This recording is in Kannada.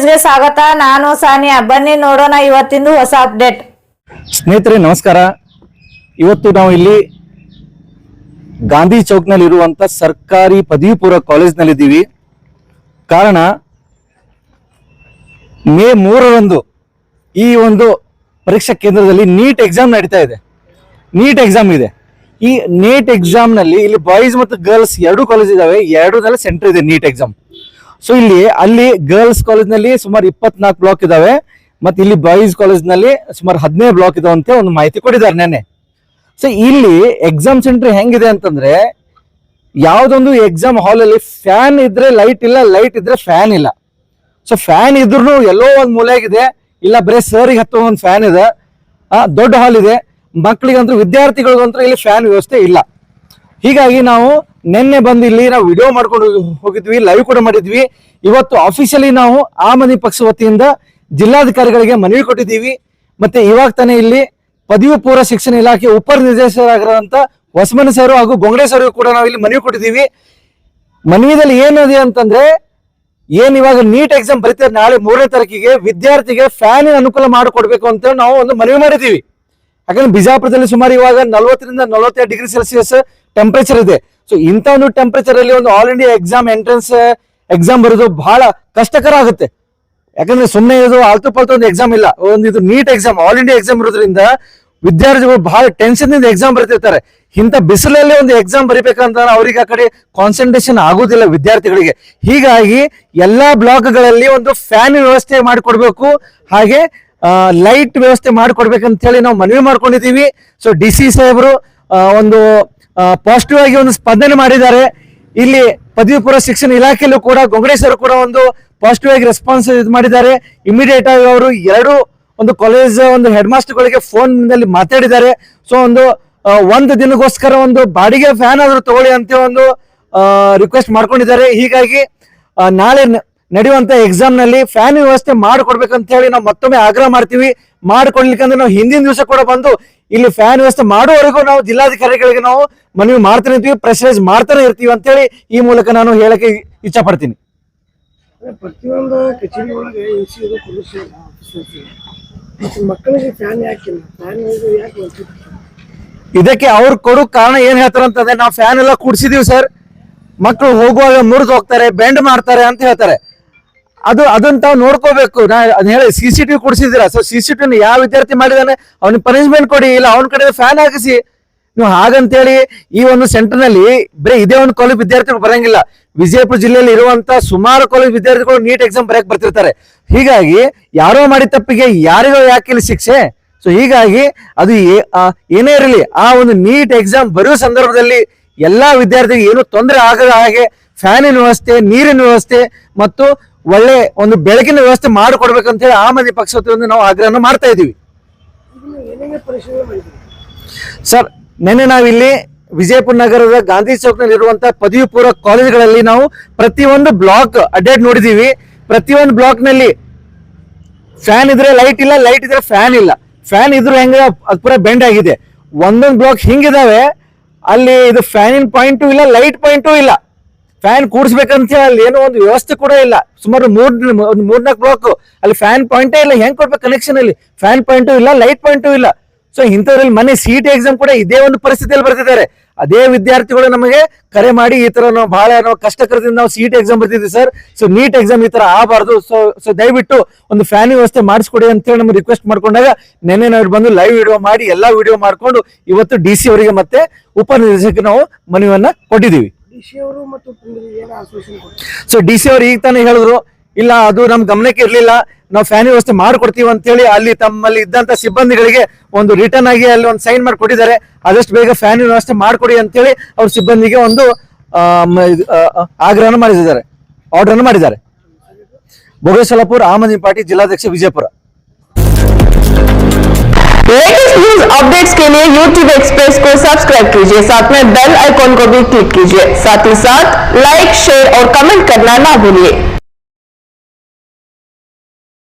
ನ್ಯೂಸ್ಗೆ ಸ್ವಾಗತ. ನಾನು ಸಾನಿಯಾ. ಬನ್ನಿ ನೋಡೋಣ ಇವತ್ತಿಂದು ಹೊಸ ಅಪ್ಡೇಟ್. ಸ್ನೇಹಿತರೆ ನಮಸ್ಕಾರ. ಇವತ್ತು ನಾವು ಇಲ್ಲಿ ಗಾಂಧಿ ಚೌಕ್ನಲ್ಲಿ ಇರುವಂತ ಸರ್ಕಾರಿ ಪದವಿ ಪೂರ್ವ ಕಾಲೇಜ್ನಲ್ಲಿದ್ದೀವಿ. ಕಾರಣ ಮೇ 3ರಂದು ಈ ಒಂದು ಪರೀಕ್ಷಾ ಕೇಂದ್ರದಲ್ಲಿ ನೀಟ್ ಎಕ್ಸಾಮ್ ನಡೀತಾ ಇದೆ. ನೀಟ್ ಎಕ್ಸಾಮ್ ಇದೆ. ಈ ನೀಟ್ ಎಕ್ಸಾಮ್ ನಲ್ಲಿ ಇಲ್ಲಿ ಬಾಯ್ಸ್ ಮತ್ತು ಗರ್ಲ್ಸ್ ಎರಡು ಕಾಲೇಜ್ ಇದಾವೆ. ಎರಡೂನಲ್ಲಿ ಸೆಂಟರ್ ಇದೆ ನೀಟ್ ಎಕ್ಸಾಮ್. ಸೊ ಅಲ್ಲಿ ಗರ್ಲ್ಸ್ ಕಾಲೇಜ್ ನಲ್ಲಿ ಸುಮಾರು 24 ಬ್ಲಾಕ್ ಇದಾವೆ, ಮತ್ತೆ ಇಲ್ಲಿ ಬಾಯ್ಸ್ ಕಾಲೇಜ್ ನಲ್ಲಿ ಸುಮಾರು 15 ಬ್ಲಾಕ್ ಇದಾವೆ ಅಂತ ಒಂದು ಮಾಹಿತಿ ಕೊಟ್ಟಿದ್ದಾರೆ ನೆನ್ನೆ. ಸೊ ಇಲ್ಲಿ ಎಕ್ಸಾಮ್ ಸೆಂಟರ್ ಹೆಂಗಿದೆ ಅಂತಂದ್ರೆ, ಯಾವ್ದೊಂದು ಎಕ್ಸಾಮ್ ಹಾಲ್ ಅಲ್ಲಿ ಫ್ಯಾನ್ ಇದ್ರೆ ಲೈಟ್ ಇಲ್ಲ, ಲೈಟ್ ಇದ್ರೆ ಫ್ಯಾನ್ ಇಲ್ಲ. ಸೊ ಫ್ಯಾನ್ ಇದ್ರೂ ಎಲ್ಲೋ ಒಂದ್ ಮೂಲೆಯಾಗಿದೆ, ಇಲ್ಲ ಬರೀ ಸರ್ಗೆ ಹತ್ತೋ ಒಂದು ಫ್ಯಾನ್ ಇದೆ. ದೊಡ್ಡ ಹಾಲ್ ಇದೆ, ಮಕ್ಕಳಿಗಂತೂ ವಿದ್ಯಾರ್ಥಿಗಳಿಗಂತೂ ಇಲ್ಲಿ ಫ್ಯಾನ್ ವ್ಯವಸ್ಥೆ ಇಲ್ಲ. ಹೀಗಾಗಿ ನಾವು ನಿನ್ನೆ ಬಂದು ಇಲ್ಲಿ ನಾವು ವಿಡಿಯೋ ಮಾಡ್ಕೊಂಡು ಹೋಗಿದ್ವಿ, ಲೈವ್ ಕೂಡ ಮಾಡಿದ್ವಿ. ಇವತ್ತು ಆಫೀಷಿಯಲಿ ನಾವು ಆಮ್ ಆದ್ಮಿ ಪಕ್ಷ ವತಿಯಿಂದ ಜಿಲ್ಲಾಧಿಕಾರಿಗಳಿಗೆ ಮನವಿ ಕೊಟ್ಟಿದ್ದೀವಿ. ಮತ್ತೆ ಇವಾಗ ತಾನೇ ಇಲ್ಲಿ ಪದವಿ ಪೂರ್ವ ಶಿಕ್ಷಣ ಇಲಾಖೆ ಉಪ ನಿರ್ದೇಶಕರಾಗಿರುವಂತ ಹೊಸಮನಿ ಸರ್ ಹಾಗೂ ಗೊಂಗಡೆ ಸರ್ ಕೂಡ ನಾವು ಇಲ್ಲಿ ಮನವಿ ಕೊಟ್ಟಿದ್ದೀವಿ. ಮನವಿದಲ್ಲಿ ಏನಿದೆ ಅಂತಂದ್ರೆ, ಇವಾಗ ನೀಟ್ ಎಕ್ಸಾಮ್ ಬರೀತಾರೆ ನಾಳೆ 3ನೇ ತಾರೀಕಿಗೆ ವಿದ್ಯಾರ್ಥಿಗೆ ಫ್ಯಾನಿನ ಅನುಕೂಲ ಮಾಡಿಕೊಡ್ಬೇಕು ಅಂತ ನಾವು ಒಂದು ಮನವಿ ಮಾಡಿದ್ದೀವಿ. ಯಾಕಂದ್ರೆ ಬಿಜಾಪುರದಲ್ಲಿ ಸುಮಾರು ಇವಾಗ 40ರಿಂದ 42 ಡಿಗ್ರಿ ಸೆಲ್ಸಿಯಸ್ ಟೆಂಪರೇಚರ್ ಇದೆ. ಸೊ ಇಂಥ ಒಂದು ಟೆಂಪರೇಚರ್ ಅಲ್ಲಿ ಒಂದು all India exam entrance exam ಬರೋದು ಬಹಳ ಕಷ್ಟಕರ ಆಗುತ್ತೆ. ಯಾಕಂದ್ರೆ ಸುಮ್ಮನೆ ಇದು ಆಲ್ತು ಪಾಲ್ತು ಒಂದು ಎಕ್ಸಾಮ್ ಇಲ್ಲ, ಒಂದು ಇದು NEET exam all India exam ಇರೋದ್ರಿಂದ ವಿದ್ಯಾರ್ಥಿಗಳು ಬಹಳ ಟೆನ್ಷನ್ ಇಂದ ಎಕ್ಸಾಮ್ ಬರೀತಿರ್ತಾರೆ. ಇಂಥ ಬಿಸಿಲಲ್ಲಿ ಒಂದು ಎಕ್ಸಾಮ್ ಬರಿಬೇಕಂತ ಅವ್ರಿಗೆ ಆ ಕಡೆ ಕಾನ್ಸಂಟ್ರೇಷನ್ ಆಗುದಿಲ್ಲ ವಿದ್ಯಾರ್ಥಿಗಳಿಗೆ. ಹೀಗಾಗಿ ಎಲ್ಲಾ ಬ್ಲಾಕ್ಗಳಲ್ಲಿ ಒಂದು ಫ್ಯಾನ್ ವ್ಯವಸ್ಥೆ ಮಾಡಿಕೊಡ್ಬೇಕು, ಹಾಗೆ ಲೈಟ್ ವ್ಯವಸ್ಥೆ ಮಾಡಿಕೊಡ್ಬೇಕಂತ ಹೇಳಿ ನಾವು ಮನವಿ ಮಾಡ್ಕೊಂಡಿದ್ದೀವಿ. ಸೊ DC ಸಾಹೇಬರು ಒಂದು ಪಾಸಿಟಿವ್ ಆಗಿ ಒಂದು ಸ್ಪಂದನೆ ಮಾಡಿದ್ದಾರೆ. ಇಲ್ಲಿ ಪದವಿ ಪೂರ್ವ ಶಿಕ್ಷಣ ಇಲಾಖೆಯಲ್ಲೂ ಕೂಡ ಗೊಂಗಡೆ ಸರ್ ಕೂಡ ಒಂದು ಪಾಸಿಟಿವ್ ಆಗಿ ರೆಸ್ಪಾನ್ಸ್ ಮಾಡಿದ್ದಾರೆ. ಇಮಿಡಿಯೇಟ್ ಆಗಿ ಅವರು ಒಂದು ಕಾಲೇಜ್ ಒಂದು ಹೆಡ್ ಮಾಸ್ಟರ್ಗಳಿಗೆ ಫೋನ್ ನಲ್ಲಿ ಮಾತಾಡಿದ್ದಾರೆ. ಸೊ ಒಂದು ದಿನಗೋಸ್ಕರ ಒಂದು ಬಾಡಿಗೆ ಫ್ಯಾನ್ ಆದ್ರೂ ತಗೊಳ್ಳಿ ಅಂತ ಒಂದು ರಿಕ್ವೆಸ್ಟ್ ಮಾಡ್ಕೊಂಡಿದ್ದಾರೆ. ಹೀಗಾಗಿ ನಾಳೆ ನಡೆಯುವಂತ ಎಕ್ಸಾಮ್ ನಲ್ಲಿ ಫ್ಯಾನ್ ವ್ಯವಸ್ಥೆ ಮಾಡಿಕೊಡ್ಬೇಕಂತ ಹೇಳಿ ನಾವು ಮತ್ತೊಮ್ಮೆ ಆಗ್ರಹ ಮಾಡ್ತೀವಿ. ಮಾಡಿಕೊಡ್ಲಿಕ್ಕಂದ್ರೆ ನಾವು ಹಿಂದಿನ ದಿವಸ ಕೂಡ ಬಂದು ಇಲ್ಲಿ ಫ್ಯಾನ್ ವ್ಯವಸ್ಥೆ ಮಾಡುವವರೆಗೂ ನಾವು ಜಿಲ್ಲಾಧಿಕಾರಿಗಳಿಗೆ ನಾವು ಮನವಿ ಮಾಡ್ತಾನೆ ಇರ್ತೀವಿ, ಪ್ರೆಷರೈಸ್ ಮಾಡ್ತಾನೆ ಇರ್ತೀವಿ ಅಂತೇಳಿ ಈ ಮೂಲಕ ನಾನು ಹೇಳಕ್ಕೆ ಇಚ್ಛೆ ಪಡ್ತೀನಿ. ಪ್ರತಿಯೊಂದು ಕಚೇರಿ ಒಳಗೆ ಮಕ್ಕಳಿಗೆ ಫ್ಯಾನ್ ಯಾಕಿಲ್ಲ, ಫ್ಯಾನ್ ಯಾಕೆ? ಇದಕ್ಕೆ ಅವ್ರು ಕೊಡೋ ಕಾರಣ ಏನ್ ಹೇಳ್ತಾರಂತಂದ್ರೆ, ನಾವು ಫ್ಯಾನ್ ಎಲ್ಲ ಕೂಡ್ಸಿದೀವಿ ಸರ್, ಮಕ್ಕಳು ಹೋಗುವಾಗ ಮುರಿದು ಹೋಗ್ತಾರೆ, ಬೆಂಡ್ ಮಾಡ್ತಾರೆ ಅಂತ ಹೇಳ್ತಾರೆ. ಅದನ್ನ ತಾವು ನೋಡ್ಕೋಬೇಕು. ಅದ್ ಹೇಳಿ CCTV ಕೊಡ್ಸಿದ್ದೀರಾ, ಸೊ CCTV ಯಾವ ವಿದ್ಯಾರ್ಥಿ ಮಾಡಿದಾನೆ ಅವ್ನಿಗೆ ಪನಿಷ್ಮೆಂಟ್ ಕೊಡಿ, ಇಲ್ಲ ಅವನ ಕಡೆ ಫ್ಯಾನ್ ಹಾಕಿಸಿ. ನೀವು ಹಾಗಂತೇಳಿ ಈ ಒಂದು ಸೆಂಟರ್ ನಲ್ಲಿ ಬರೀ ಇದೇ ಒಂದು ಕಾಲೇಜ್ ವಿದ್ಯಾರ್ಥಿಗಳು ಬರಂಗಿಲ್ಲ. ವಿಜಯಪುರ ಜಿಲ್ಲೆಯಲ್ಲಿ ಇರುವಂತ ಸುಮಾರು ಕಾಲೇಜ್ ವಿದ್ಯಾರ್ಥಿಗಳು ನೀಟ್ ಎಕ್ಸಾಮ್ ಬರೆಯಕ್ ಬರ್ತಿರ್ತಾರೆ. ಹೀಗಾಗಿ ಯಾರೋ ಮಾಡಿದ ತಪ್ಪಿಗೆ ಯಾರಿಗೋ ಯಾಕಿಲ್ಲ ಶಿಕ್ಷೆ. ಸೊ ಹೀಗಾಗಿ ಅದು ಏನೇ ಇರಲಿ, ಆ ಒಂದು ನೀಟ್ ಎಕ್ಸಾಮ್ ಬರೆಯುವ ಸಂದರ್ಭದಲ್ಲಿ ಎಲ್ಲಾ ವಿದ್ಯಾರ್ಥಿಗಳಿಗೆ ಏನು ತೊಂದರೆ ಆಗದ ಹಾಗೆ ಫ್ಯಾನಿನ ವ್ಯವಸ್ಥೆ, ನೀರಿನ ವ್ಯವಸ್ಥೆ ಮತ್ತು ಒಳ್ಳೆ ಒಂದು ಬೆಳಕಿನ ವ್ಯವಸ್ಥೆ ಮಾಡಿಕೊಡ್ಬೇಕಂತ ಹೇಳಿ ಆಮ್ ಆದ್ಮಿ ಪಕ್ಷ ವತಿಯಿಂದ ನಾವು ಆಗ್ರಹ ಮಾಡ್ತಾ ಇದೀವಿ. ಸರ್ ನಿನ್ನೆ ನಾವಿಲ್ಲಿ ವಿಜಯಪುರ ನಗರದ ಗಾಂಧಿ ಚೌಕ್ನಲ್ಲಿ ಇರುವಂತಹ ಪದವಿ ಪೂರ್ವ ಕಾಲೇಜುಗಳಲ್ಲಿ ನಾವು ಪ್ರತಿಯೊಂದು ಬ್ಲಾಕ್ ಅಡ್ಡಾಡಿ ನೋಡಿದೀವಿ. ಪ್ರತಿಯೊಂದು ಬ್ಲಾಕ್ ನಲ್ಲಿ ಫ್ಯಾನ್ ಇದ್ರೆ ಲೈಟ್ ಇಲ್ಲ, ಲೈಟ್ ಇದ್ರೆ ಫ್ಯಾನ್ ಇಲ್ಲ. ಫ್ಯಾನ್ ಇದ್ರು ಹೆಂಗ ಅದು ಪೂರ ಬೆಂಡ್ ಆಗಿದೆ. ಒಂದೊಂದು ಬ್ಲಾಕ್ ಹಿಂಗಿದಾವೆ, ಅಲ್ಲಿ ಇದು ಫ್ಯಾನಿನ ಪಾಯಿಂಟು ಇಲ್ಲ, ಲೈಟ್ ಪಾಯಿಂಟು ಇಲ್ಲ. ಫ್ಯಾನ್ ಕೂಡಿಸ್ಬೇಕಂತ ಅಲ್ಲಿ ಏನೋ ಒಂದು ವ್ಯವಸ್ಥೆ ಕೂಡ ಇಲ್ಲ. ಸುಮಾರು 3-4 ಬ್ಲಾಕ್ ಅಲ್ಲಿ ಫ್ಯಾನ್ ಪಾಯಿಂಟೇ ಇಲ್ಲ. ಹೆಂಗ್ ಕೊಡ್ಬೇಕು ಕನೆಕ್ಷನ್? ಅಲ್ಲಿ ಫ್ಯಾನ್ ಪಾಯಿಂಟು ಇಲ್ಲ, ಲೈಟ್ ಪಾಯಿಂಟು ಇಲ್ಲ. ಸೊ ಇಂಥದ್ರಲ್ಲಿ ಮೊನ್ನೆ CET ಎಕ್ಸಾಮ್ ಕೂಡ ಇದೇ ಒಂದು ಪರಿಸ್ಥಿತಿಯಲ್ಲಿ ಬರ್ತಿದ್ದಾರೆ. ಅದೇ ವಿದ್ಯಾರ್ಥಿಗಳು ನಮಗೆ ಕರೆ ಮಾಡಿ ಈ ತರ ನಾವು ಬಹಳ ಕಷ್ಟಕರದಿಂದ ನಾವು CET ಎಕ್ಸಾಮ್ ಬರ್ತಿದ್ವಿ ಸರ್, ಸೊ ನೀಟ್ ಎಕ್ಸಾಮ್ ಈ ತರ ಆಗಬಾರ್ದು, ಸೊ ದಯವಿಟ್ಟು ಒಂದು ಫ್ಯಾನ್ ವ್ಯವಸ್ಥೆ ಮಾಡಿಸ್ಕೊಡಿ ಅಂತ ಹೇಳಿ ನಮ್ಗೆ ರಿಕ್ವೆಸ್ಟ್ ಮಾಡ್ಕೊಂಡಾಗ ನಿನ್ನೆ ನಾವು ಬಂದು ಲೈವ್ ವಿಡಿಯೋ ಮಾಡಿ ಎಲ್ಲಾ ವಿಡಿಯೋ ಮಾಡ್ಕೊಂಡು ಇವತ್ತು DC ಅವರಿಗೆ ಮತ್ತೆ ಉಪ ನಿರ್ದೇಶಕ ನಾವು ಮನವಿಯನ್ನ ಕೊಟ್ಟಿದ್ದೀವಿ. ಸೊ DC ಅವರು ಈಗ ತಾನೇ ಹೇಳಿದ್ರು, ಇಲ್ಲ ಅದು ನಮ್ ಗಮನಕ್ಕೆ ಇರ್ಲಿಲ್ಲ, ನಾವು ಫ್ಯಾನ್ ವ್ಯವಸ್ಥೆ ಮಾಡ್ಕೊಡ್ತೀವಿ ಅಂತ ಹೇಳಿ ಅಲ್ಲಿ ತಮ್ಮಲ್ಲಿ ಇದ್ದಂತ ಸಿಬ್ಬಂದಿಗಳಿಗೆ ಒಂದು ರಿಟರ್ನ್ ಆಗಿ ಅಲ್ಲಿ ಒಂದು ಸೈನ್ ಮಾಡಿ ಕೊಟ್ಟಿದ್ದಾರೆ. ಆದಷ್ಟು ಬೇಗ ಫ್ಯಾನ್ ವ್ಯವಸ್ಥೆ ಮಾಡ್ಕೊಡಿ ಅಂತ ಹೇಳಿ ಅವ್ರ ಸಿಬ್ಬಂದಿಗೆ ಒಂದು ಆಗ್ರಹ ಮಾಡಿದ್ದಾರೆ, ಆರ್ಡರ್ ಮಾಡಿದ್ದಾರೆ. ಭೋಗೇಶ್ವರಪುರ ಆಮ್ ಆದ್ಮಿ ಪಾರ್ಟಿ जिलाध्यक्ष विजयपुर। लेटेस्ट न्यूज अपडेट्स के लिए YouTube एक्सप्रेस को सब्सक्राइब कीजिए, साथ में बेल आइकॉन को भी क्लिक कीजिए। साथ ही साथ लाइक, शेयर और कमेंट करना ना भूलिए।